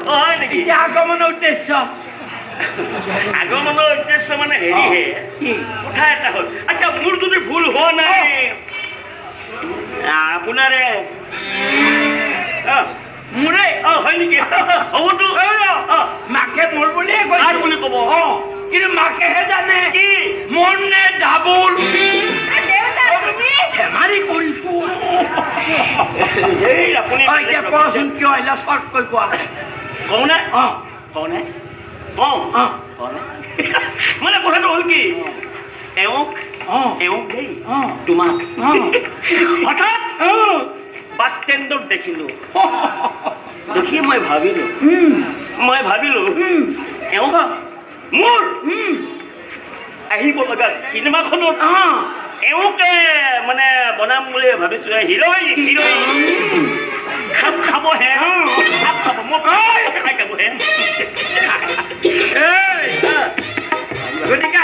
হয় নেকি? আগমনৰ উদ্দেশ্য মানে হেৰিহে কথা এটা হ'ল। আচ্ছা মোৰ যদি ভুল হোৱা নাই আপোনাৰে মোৰে হয় নেকি? হ'বতো মাকে মোৰ বুলিয়ে কৈছে বুলি ক'ব। কিন্তু মাকেহে জানে কি মোৰ নে ডাবুল ধেমালি কৰিছো। আপুনি এতিয়া কোৱাচোন কিয় আহিলা চৰ্ট কৈ কোৱা। কওঁ নে? কওঁ মানে কথাটো হ'ল কি এওঁক দেই তোমাক হঠাৎ বাছ ষ্টেণ্ডত দেখিলো। দেখি মই ভাবিলো এওঁক মোৰ আহিব লগা চিনেমাখনত এওঁকে মানে বনাম বুলি ভাবিছো। হিৰ'ইন খাপ খাবহে মই খাই খাবহে। গতিকে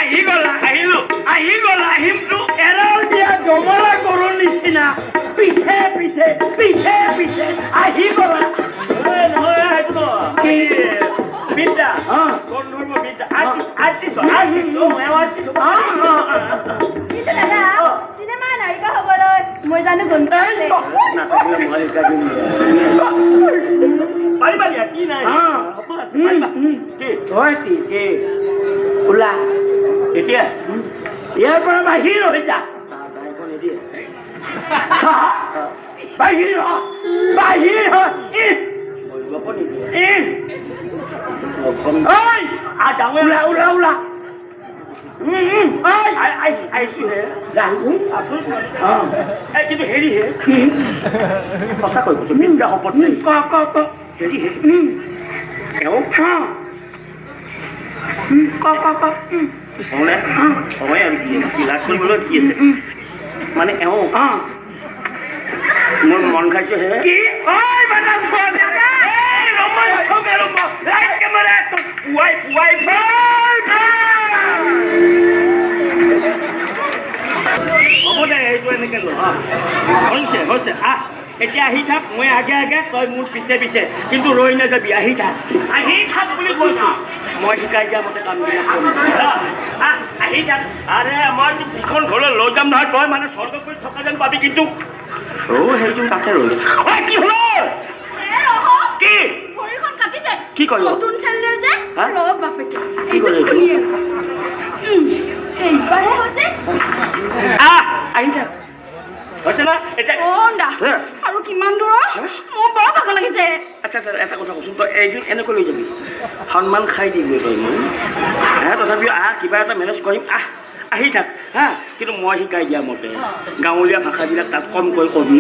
আহিমতো এৰাল দিয়া জমলা গৰুৰ নিচিনা পিছে পিছে পিছে পিছে আহি গলা। বিদ্যা মই জানো কি নাই ওলা এতিয়া ইয়াৰ পৰা বাহিৰ হৈ যা। বাহিৰ ওলা ওলা ওলা কিন্তু হেৰিহে সঁচা কৈ কৈছো বিদ্যা শপত হেৰিহে সময় আৰু কি লাজ কৰিবলৈ কি আছে মানে এওঁ মোৰ মন খাইছে হে হ'ব দে এইটো এনেকে হৈছে এতিয়া আহি থাক মই আগে আগে তই মোৰ পিছে পিছে কিন্তু ৰৈ নাযাবি আহি থাক বুলি কৈছো মই শিকাই দিয়া মতে কামবিলাক আহি থাক। আৰে মই যিখন ঘৰলৈ লৈ যাম নহয় তই মানে স্বৰ্গ কৰি থকা যেন পাবি কিন্তু সেইটো তাতে ৰৈ কি হল কি কৰিম আহি থাক হৈছে না এতিয়া আৰু কিমান দূৰ মোৰ বৰ ভাগ লাগিছে। আচ্ছা এটা কথা কচোন তই এদিন এনেকৈ লৈ যাবি সন্মান খাই দিবি তই মই তথাপিও কিবা এটা মেনেজ কৰিম আহি থাক কিন্তু মই শিকাই দিয়া মতে গাঁৱলীয়া ভাষাবিলাক তাত কমকৈ কবি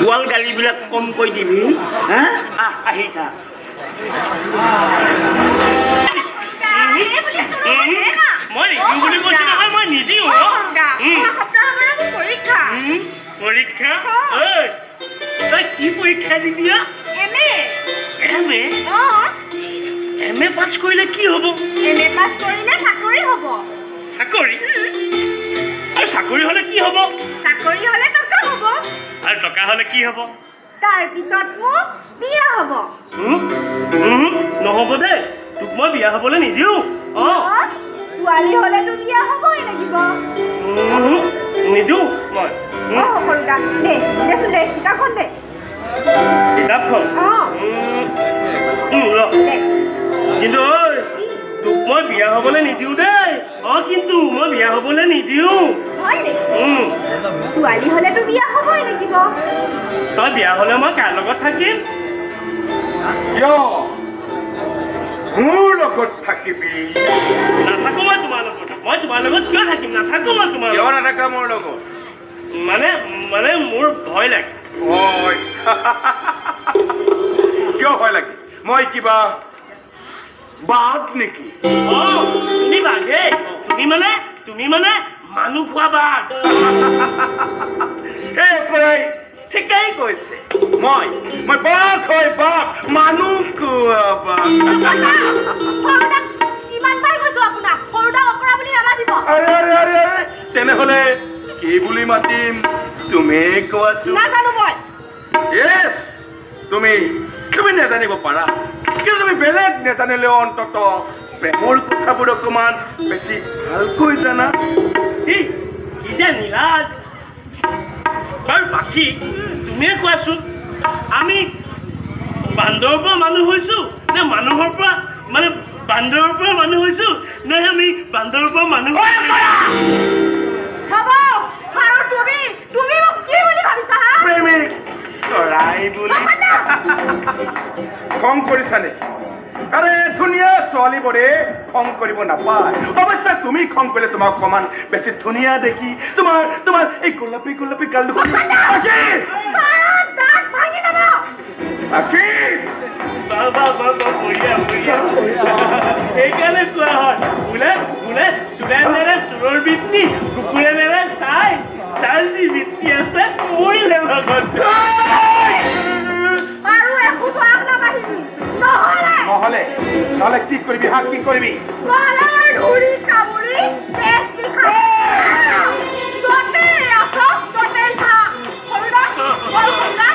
গোৱাল গালিবিলাক কমকৈ দিবি আহি থাক। মই নিদিওঁ বুলি কৈছো নহয় মই নিদিওঁ পৰীক্ষা তই কি পৰীক্ষা দিবি এম এ পাছ কৰিলে কি হ'ব? চাকৰি হ'ব। চাকৰি আৰু চাকৰি হলে কি হ'ব? চাকৰি হলে টকা হ'ব আৰু টকা হলে কি হ'ব? তাৰপিছত মোৰ বিয়া হ'ব। নহ'ব দেই তোক মই বিয়া হবলৈ নিদিওঁ। ছোৱালী হলেতো বিয়া হ'বই লাগিব। নিদিওঁ মই দেচোন দে কিতাপখন দে কিতাপখন কিন্তু তোক মই বিয়া হবলৈ নিদিওঁ দেই কিন্তু মই বিয়া হবলৈ নিদিওঁ। ছোৱালী হলেতো বিয়া হ'বই লাগিব। তই বিয়া হলে মই কাৰ লগত থাকিম? মোৰ লগত থাকিবি। নাথাকো মই তোমাৰ লগত কিয় থাকিম? নাথাকো মই তোমাৰ কিয় নাথাকা মোৰ লগত? মানে মোৰ ভয় লাগে। কিয় ভয় লাগে? মই কিবা বাঘ নেকি? তুমি বাঘে তুমি মানে মানুহ খোৱা বাঘ। ঠিকেই কৈছে মই বাঘ হয় বাঘ মানুহ খোৱা বাঘ। তেনেহলে কি বুলি মাতিম তুমি কোৱাচোন? নাজানো মই। তুমি তুমি নেজানিব পাৰা কিন্তু তুমি বেলেগ নেজানিলেও অন্তত প্ৰেমৰ কথাবোৰ অকণমান বেছি ভালকৈ জানা কি যে নিৰাজ বাৰু বাকী তুমিয়ে কোৱাচোন আমি বান্দৰৰ পৰা মানুহ হৈছো নে মানুহৰ পৰা মানে বান্দৰৰ পৰা মানুহ হৈছো নে আমি বান্দৰৰ পৰা মানুহ হ'ব আৰু তুমি মোক কি বুলি ভাবিছা হা প্ৰেমিক চৰাই বুলি খং কৰিছানে আৰে ধুনীয়া ছোৱালীবোৰে খং কৰিব নাপায় অৱশ্যে তুমি খং কৰিলে তোমাক অকণমান বেছি ধুনীয়া দেখি তোমাৰ এই গোলাপী গোলাপী গাল দুখন সেইকাৰণে কোৱা হয় বোলে বোলে চোৰে মেৰে চোৰৰ বৃত্তি কুকুৰে মেৰে চাই তাৰ যি বৃত্তি আছে মৰিলে ভাগত আৰু একো কোৱাক নাপাহিবি নহ'লে কি কৰিবি হা কি কৰিবি মালাৰ ধুৰি কামুৰি তেজ লিখা য'তে আছ ত'তেই খা সৰুদা বৰ সৰুদা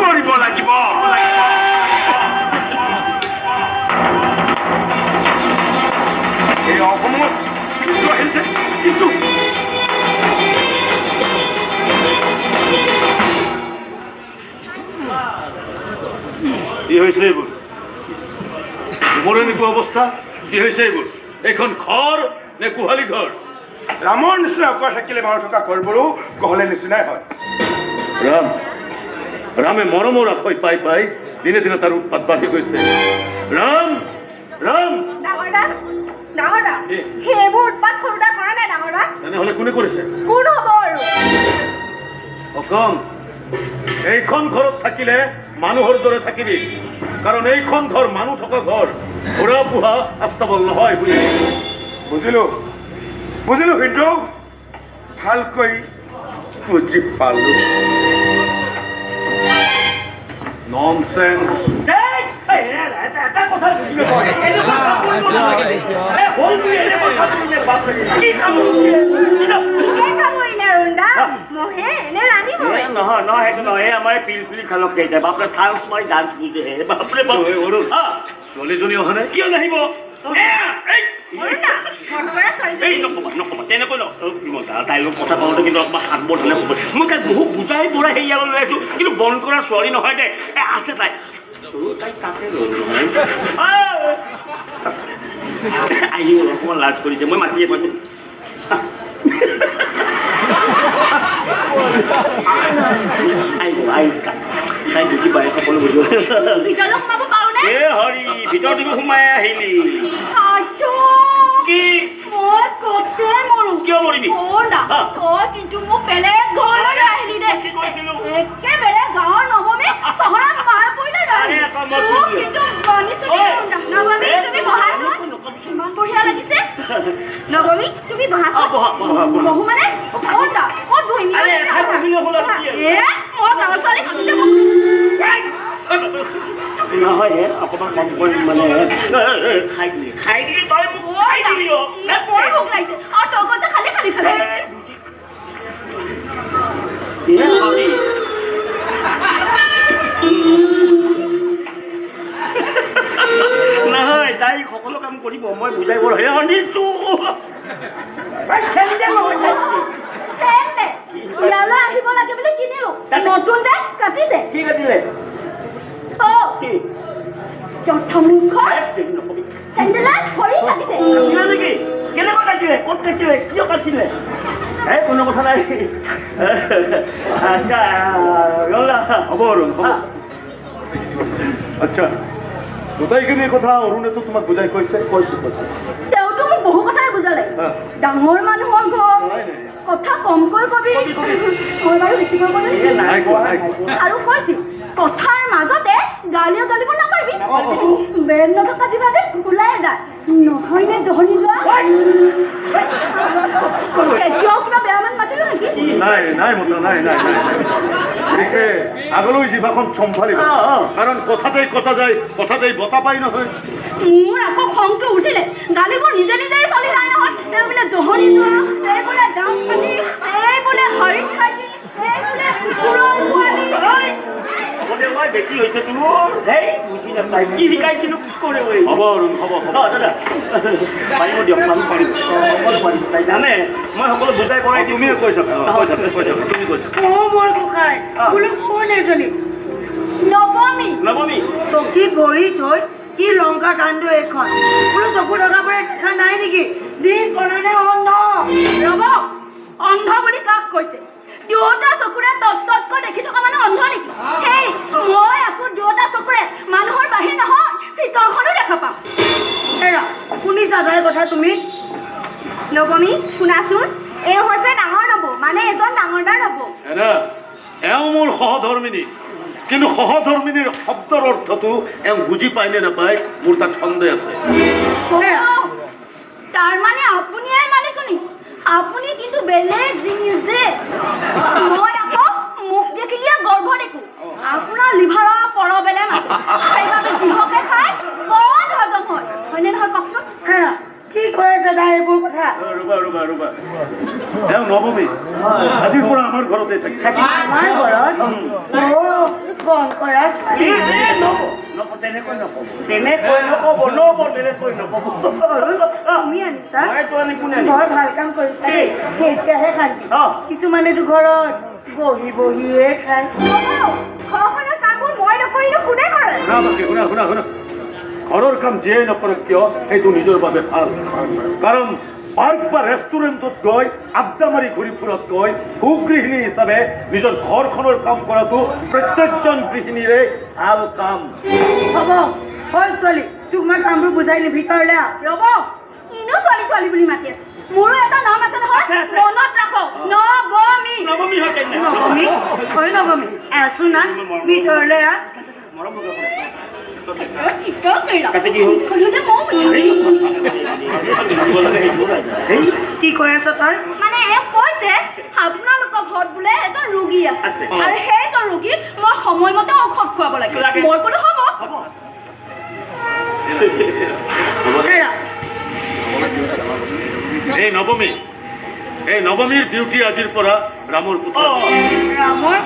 মৰিব লাগিব এই অসমত কিন্তু আহিছে কিন্তু কি হৈছে এইবোৰ মোৰ এনেকুৱা অৱস্থা কি হৈছে এইবোৰ এইখন ঘৰ নে গোহালি ঘৰ ৰামৰ নিচিনা অকৰা থাকিলে মানুহ থকা ঘৰবোৰো গহলে নিচিনাই হয় ৰামে মৰমৰ আখৈ পাই পাই দিনে দিনে তাৰ উৎপাত বাঢ়ি গৈছে ৰাম ডাঙৰদা সেইবোৰ উৎপাত সৰুদা কৰা নাই ডাঙৰদা তেনেহ'লে কোনে কৰিছে কোন হ'ব আৰু অকণ এইখন ঘৰত থাকিলে মানুহৰ দৰে থাকিবি কাৰণ এইখন ঘৰ মানুহ থকা ঘৰ ঘোঁৰা পোহা আস্তাবল নহয় বুজিলো কিন্তু ভালকৈ বুজি পালো ননচেন্স এটা কথা নহয় নহয় সেইটো নহয় আমাৰ পিলপিলি খালক কেইটা বাপৰে চান্স মাৰি ডান্স বুজে বাপৰে ছোৱালীজনী অহা নাই কিয় নাহিব নকবা তেনেকৈ তাইৰ লগত কথা কওঁতে কিন্তু অকণমান হাত বৰ ধৰণে মই তাইক বহুত বুজাই পৰাই হেৰিয়া লৈ আছো কিন্তু বন্ধ কৰা ছোৱালী নহয় দে আছে তাই তাইক তাতে আহিব অকণমান লাজ কৰিছে মই মাতিয়ে পাইছো তাই বুজি পাই সকলো বুজি হৰি ভিতৰত তুমি সোমাই আহিলি কি মই কতে মৰো কিয় মৰিবি তই কিন্তু মোক বেলেগ ঘৰলৈ আহিলি দে একেবাৰে গাঁৱৰ নৱমী চহৰত মাৰ পৰিলে কিন্তু নৱমী তুমি বহাচোন ইমান বঢ়িয়া লাগিছে নৱমী তুমি বহাচোন বহু মানে ক'ত বহিম মই গাঁৱৰ ছোৱালী নহয় অকণমান কম কৰি মানে খাই দিলি তই মোক খাই দিলি বৰ ভোক লাগিছে আৰু তই কৈছে খালি নহয় তাই সকলো কাম কৰিব মই বুজাই বৰ হে শুনিছো ইয়ালৈ আহিব লাগে বুলি কিনিলো নতুন যে কাটিছে কি কাটিলে কেনেকুৱা কাটিলে ক'ত কাটিলে কিয় কাটিলে এই কোনো কথা নাই আচ্ছা হ'ব অৰুণ আচ্ছা গোটাইখিনি কথা অৰুণেতো তোমাক বুজাই কৈছে তেওঁতো মোক বহু কথাই বুজালে ডাঙৰ মানুহৰ ঘৰ কথা কমকৈ কবি মই বাৰু বেছিকৈ ক'লো নাই কোৱা, নাই কোৱা। আৰু কৈছিল কথাৰ মাজতে গালিও গালিব নাপাবি বেৰ নথকা দিবাতে ওলাই যায় নহয়নে দহনি যোৱা এতিয়াও কিবা বেয়া মান মাতিলো নেকি নাই নাই মতা নাই নাই নাই পিছে আগলৈ জিভাখন চম্ভালিব কাৰণ কথাতেই কথা যায় কথাতেই বতা পাই নহয় মোৰ আকৌ খংটো উঠিলে গালিবোৰ নিজে নিজেই চলি যায় নহয় তেওঁ বোলে দহনি যোৱা এই বোলে দাম পাতি এই বোলে হৰিণ খাটি এই বোলে কুকুৰৰ পোৱালি হ'বদে মই বেছি হৈছে তোৰ হেই বুজি নাপায় কি শিকাইছিলোঁ কি কৰে হ'ব অৰুণ হ'ব হ'ব দাদা পাৰিব দিয়ক মানুহ পাৰিব সকলো পাৰিব তাই জানে মই সকলো বুজাই পৰাই দিম তুমিয়ে কৈ থাকা তুমি কৈ থাকা মোৰ গোসাঁই বোলো কোন এজনী নৱমী নৱমী চকী গঢ়ি থৈ কি লংকা কাণ্ড এখন বোলো চকু থকা পৰা দেখা নাই নেকি দিন কণনে অন্ধ ৰব অন্ধ বুলি কাক কৈছে দুয়োটা চকুৰে তৎকৈ দেখি থকা মানুহ অন্ধ নেকি সেই মই আকৌ দুয়োটা চকুৰে মানুহৰ বাহিৰ নহয় ভিতৰখনো দেখা পাওঁ এৰা শুনিছা তাইৰ কথা তুমি নৱমী শুনাচোন এই হৈছে ডাঙৰ নবৌ মানে এজন ডাঙৰদাৰ নবৌ এনে এওঁ মোৰ সহধৰ্মিনী কিন্তু সহধৰ্মিনীৰ শব্দৰ অৰ্থটো এওঁ বুজি পায়নে নাপায় মোৰ তাত সন্দেহ আছে তাৰ মানে আপুনিয়ে মালিকনী আপুনি কিন্তু বেলেগ জিনিস যে মই আকৌ মুখ দেখিলে গৰ্ভ দেখো আপোনাৰ লিভাৰৰ পৰবেলে মাছে সেইবাবে জিভকে খাই বৰ হজম হয় হয়নে নহয় কওকচোন হেৰা কি কৈ আছে তাই এইবোৰ কথা ৰবা ৰবা ৰবা এওঁ নৱমী আজিৰ পৰা আমাৰ ঘৰতে থাকি আমাৰ ঘৰত বন কৰা তেনেকৈ নক'ব তেনেকৈ নক'ব নব তেনেকৈ নক'ব তুমি আনিছা মইতো আনি কোনে আনিম বৰ ভাল কাম কৰিছা দেই সেইটাহে শান্তি কিছুমানেতো ঘৰত বহি বহিয়ে খায় ঘৰখনৰ কামবোৰ মই নকৰিলে কোনে কৰে শুনা বাকী শুনা শুনা শুনা ঘৰৰ কাম যিয়েই নকৰক কিয় সেইটো নিজৰ বাবে ভাল কাৰণ পাৰ্ক বা ৰেষ্টুৰেণ্টত গৈ আড্ডা মাৰি ঘূৰি ফুৰাতকৈ সুগৃহিণী হিচাপে নিজৰ ঘৰখনৰ কাম কৰাটো প্ৰত্যেকজন গৃহিণীৰে ভাল কাম হ'ব হ'ল ছোৱালী তোক মই কামবোৰ বুজাই নি ভিতৰলৈ আহ ৰব ইনো ছোৱালী ছোৱালী বুলি মাতি আছে মোৰো এটা নাম আছে নহয় মনত ৰাখক নৱমী নৱমী হয় কেনে নৱমী হয় নৱমী আছো না ভিতৰলৈ আহ মৰম কি কৈ আছ তই মানে কৈছে আপোনালোকৰ ঘৰত বোলে এজন ৰোগী আছে আৰু সেইজন ৰোগীক মই সময়মতে ঔষধ খুৱাব লাগে মই ক'লো হ'ব হেৰা এই নৱমীৰ ডিউটি আজিৰ পৰা ৰামৰ কথা ৰামৰ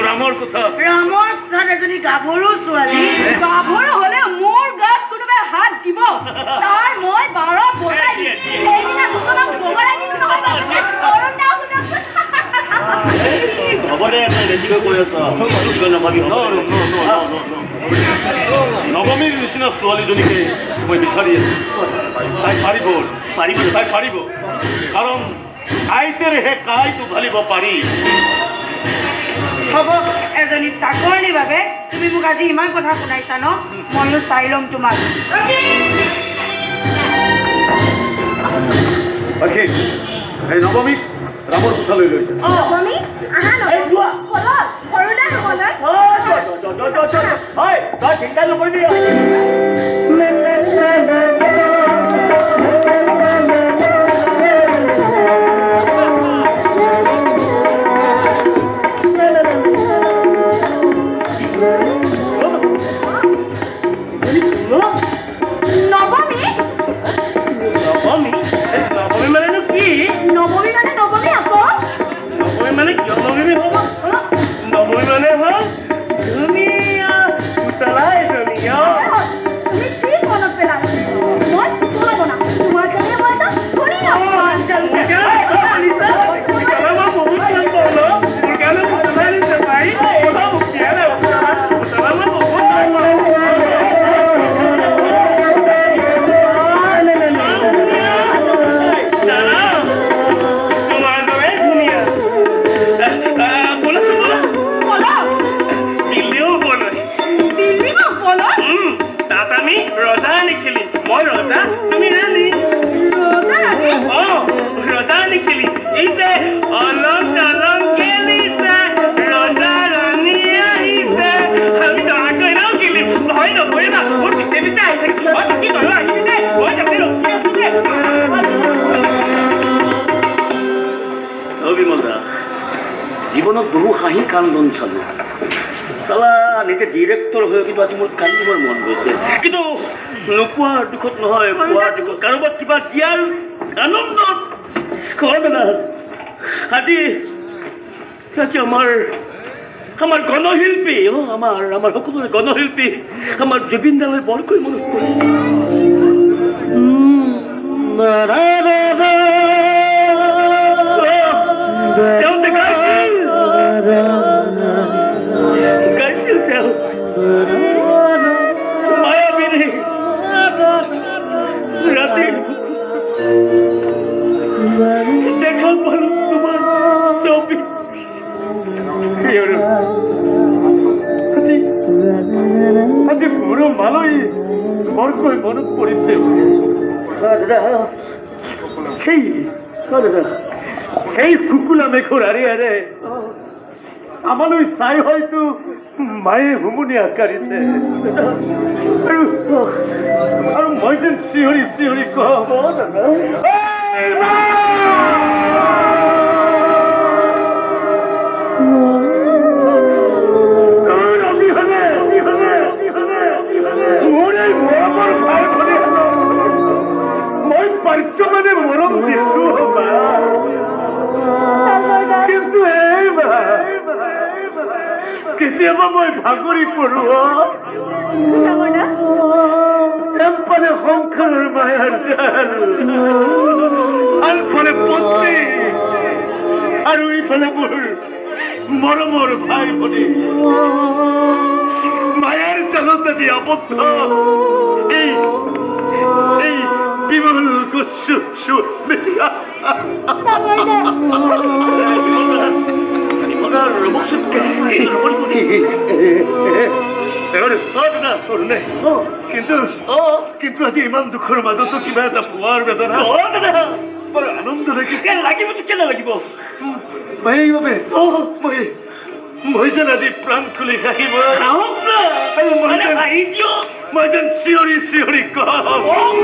ৰামৰ কথা ৰামৰ কোঠাত এজনী গাভৰু ছোৱালী গাভৰু হ'লে মোৰ গাত কোনোবাই হাত দিব তাৰ মই 12 বজাই দিম সেইদিনা দুজনক বগৰাই দিলো নহয় অৰুণ দা শুনকচোন হ'ব দে বেছিকৈ কৈ আছ নভাবি নৱমীৰ নিচিনা ছোৱালীজনীকে মই বিচাৰি আছো তাই পাৰিব কাৰণ আইতেৰেহে কাইটো ঢালিব পাৰি হ'ব এজনী চাকৰিৰ বাবে তুমি মোক আজি ইমান কথা শুনাইছা ন ময়ো চাই ল'ম তোমাক এই নৱমীক ৰামৰ কোঠালৈ লৈছে নৱমী আহা এই যোৱা হলত সৰুদা নহ'লে হয় তই চিন্তা নকৰিবি তুমি কি মনত পেলাইছা পৰিমল দাস জীৱনত বহু হাঁহি কান্দন চালোঁ চালা নিজে ডিৰেক্টৰ হৈ কিন্তু আজি মোৰ কান্দিবৰ মন গৈছে কিন্তু নোপোৱাৰ দুখত নহয় পোৱাৰ দুখত কাৰোবাক কিবা দিয়াৰ আনন্দত আজি আমাৰ গণশিল্পী আমাৰ সকলোৰে গণশিল্পী আমাৰ জুবিন দালৈ বৰকৈ মনত পৰিছে গাইছিল তেওঁ মায়াবিনী ৰাতি দেখা পালো তোমাৰ ছবি আজি পুৰো ভালোই বৰকই মনত পড়িছে সেই শুকুলা মেঘৰ আৰে আৰে আমালৈ চাই হয়তো মায়ে হুমুনি আকাৰিছে আৰু মই যেন চিঞৰি চিঞৰি কওঁ মই পাইছো মানে মৰম দিছো কিন্তু কেতিয়াবা মই ভাগৰি পৰো এফালে সংসাৰৰ মায়াৰ জাল আনফালে পত্নী আৰু ইফালে মোৰ মৰমৰ ভাই ভনী মায়াৰ জালত আজি আবদ্ধ এই বিমল গুচ্ছু কিন্তু আজি ইমান দুখৰ মাজতো কিবা এটা পোৱাৰ বেদনা বৰ আনন্দ লাগিছে লাগিব কেনে লাগিব মই যেন আজি প্ৰাণ খুলি থাকিব মই যেন চিঞৰি চিঞৰি কম